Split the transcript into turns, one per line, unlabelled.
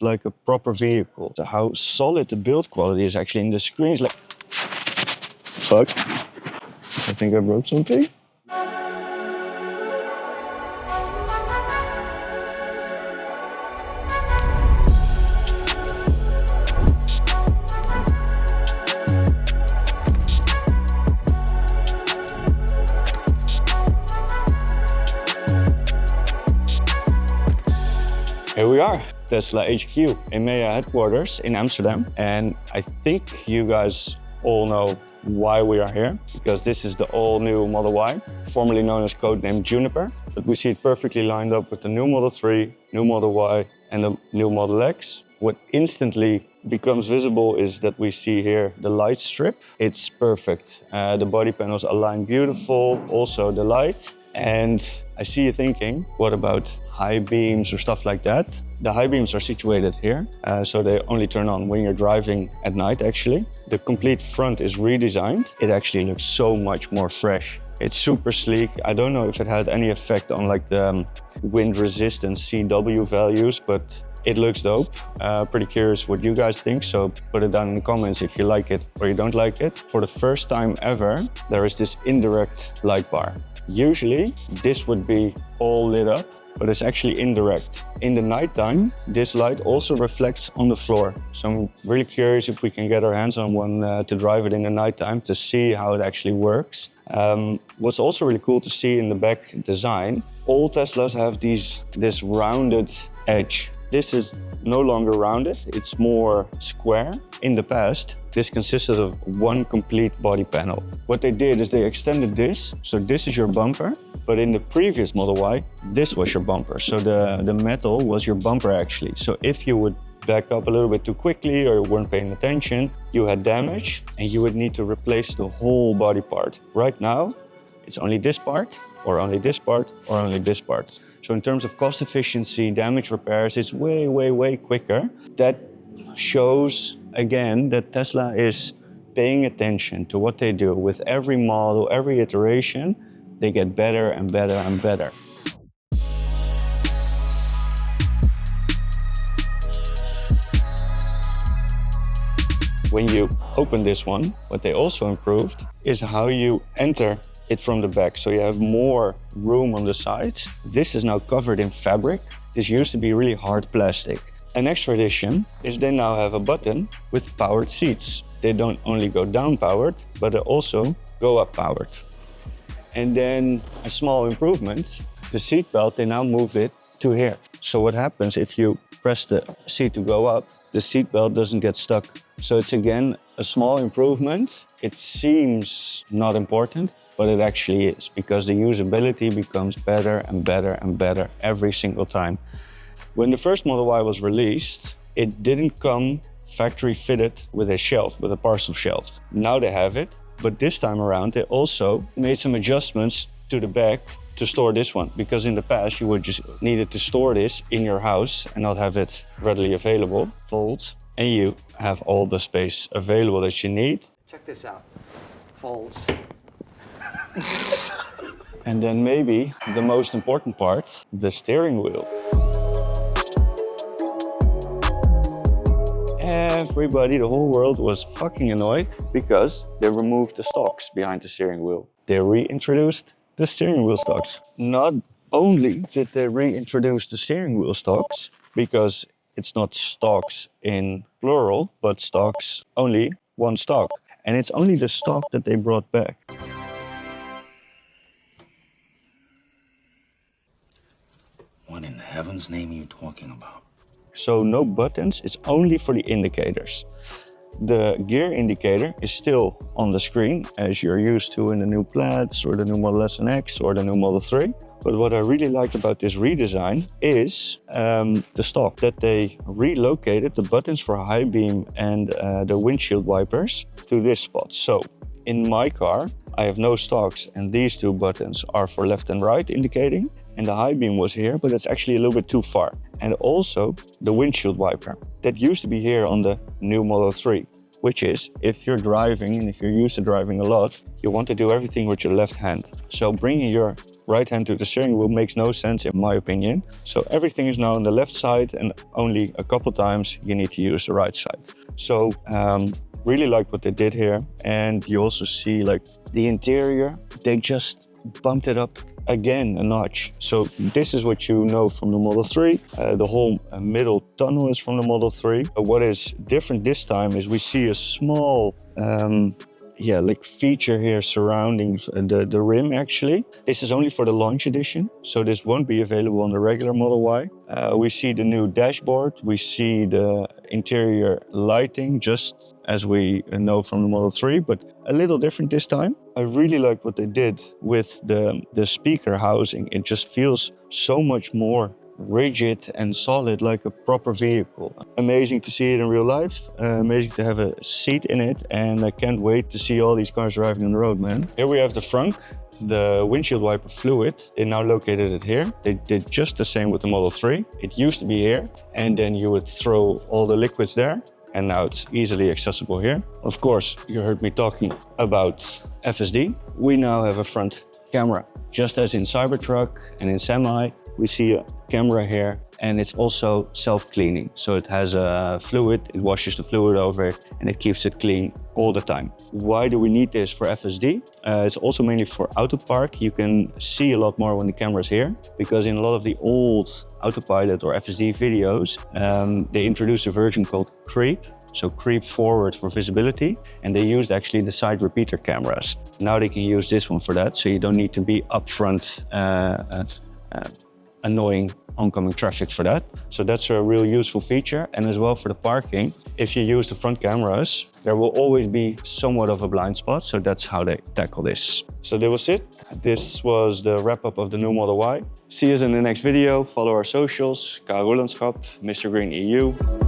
like a proper vehicle. So how solid the build quality is actually in the screens. Like, fuck, I think I broke something. Here we are, Tesla HQ, EMEA headquarters in Amsterdam. And I think you guys all know why we are here, because this is the all-new Model Y, formerly known as codename Juniper. But we see it perfectly lined up with the new Model 3, new Model Y, and the new Model X. What instantly becomes visible is that we see here the light strip. It's perfect. The body panels align beautiful, also the lights. And I see you thinking, what about high beams or stuff like that? The high beams are situated here, so they only turn on when you're driving at night, actually. The complete front is redesigned. It actually looks so much more fresh. It's super sleek. I don't know if it had any effect on like the wind resistance CW values, but it looks dope. Pretty curious what you guys think, so put it down in the comments if you like it or you don't like it. For the first time ever, there is this indirect light bar. Usually, this would be all lit up, but it's actually indirect. In the nighttime, this light also reflects on the floor. So I'm really curious if we can get our hands on one to drive it in the nighttime to see how it actually works. What's also really cool to see in the back design, all Teslas have this rounded edge. This is no longer rounded, it's more square. In the past, this consisted of one complete body panel. What they did is they extended this, so this is your bumper, but in the previous Model Y, this was your bumper. So the metal was your bumper actually. So if you would back up a little bit too quickly or you weren't paying attention, you had damage and you would need to replace the whole body part. Right now, it's only this part, or only this part, or only this part. So in terms of cost efficiency, damage repairs, it's way, way, way quicker. That shows, again, that Tesla is paying attention to what they do. With every model, every iteration, they get better and better and better. When you open this one, what they also improved is how you enter it from the back. So you have more room on the sides. This is now covered in fabric. This used to be really hard plastic. An extra addition is they now have a button with powered seats. They don't only go down powered, but they also go up powered. And then a small improvement, the seat belt, they now moved it to here. So what happens if you press the seat to go up, the seat belt doesn't get stuck. So it's again a small improvement. It seems not important, but it actually is, because the usability becomes better and better and better every single time. When the first Model Y was released, it didn't come factory fitted with a shelf, with a parcel shelf. Now they have it, but this time around they also made some adjustments to the back to store this one, because in the past you would just needed to store this in your house and not have it readily available. Folds, and you have all the space available that you need.
Check this out. Folds.
And then maybe the most important part, the steering wheel. Everybody, the whole world was fucking annoyed because they removed the stalks behind the steering wheel. They reintroduced the steering wheel stalks. Not only did they reintroduce the steering wheel stalks, because it's not stalks in plural, but stalks, only one stalk. And it's only the stalk that they brought back.
What in heaven's name are you talking about?
So no buttons, it's only for the indicators. The gear indicator is still on the screen, as you're used to in the new Plaids or the new Model S and X or the new Model 3. But what I really like about this redesign is the stalk, that they relocated the buttons for high beam and the windshield wipers to this spot. So in my car, I have no stalks, and these two buttons are for left and right indicating. And the high beam was here, but it's actually a little bit too far. And also the windshield wiper. That used to be here on the new Model 3, which is if you're driving and if you're used to driving a lot, you want to do everything with your left hand. So bringing your right hand to the steering wheel makes no sense in my opinion. So everything is now on the left side and only a couple times you need to use the right side. So really like what they did here. And you also see like the interior, they just bumped it up again a notch. So this is what you know from the Model 3. The whole middle tunnel is from the Model 3. What is different this time is we see a small like feature here surrounding the rim actually. This is only for the launch edition, so this won't be available on the regular Model Y. We see the new dashboard, we see the interior lighting just as we know from the Model 3, but a little different this time. I really like what they did with the speaker housing. It just feels so much more rigid and solid, like a proper vehicle. Amazing to see it in real life, amazing to have a seat in it, and I can't wait to see all these cars driving on the road, man. Here we have the front, the windshield wiper fluid. They now located it here. They did just the same with the Model 3. It used to be here, and then you would throw all the liquids there, and now it's easily accessible here. Of course, you heard me talking about FSD. We now have a front camera. Just as in Cybertruck and in Semi, we see a camera here, and it's also self-cleaning. So it has a fluid, it washes the fluid over it, and it keeps it clean all the time. Why do we need this for FSD? It's also mainly for Autopark. You can see a lot more when the camera's here, because in a lot of the old Autopilot or FSD videos, they introduced a version called Creep. So creep forward for visibility, and they used actually the side repeater cameras. Now they can use this one for that, so you don't need to be up front annoying oncoming traffic for that. So that's a real useful feature. And as well for the parking, if you use the front cameras, there will always be somewhat of a blind spot. So that's how they tackle this. So that was it. This was the wrap up of the new Model Y. See us in the next video. Follow our socials, K Roelandschap, MisterGreen EU.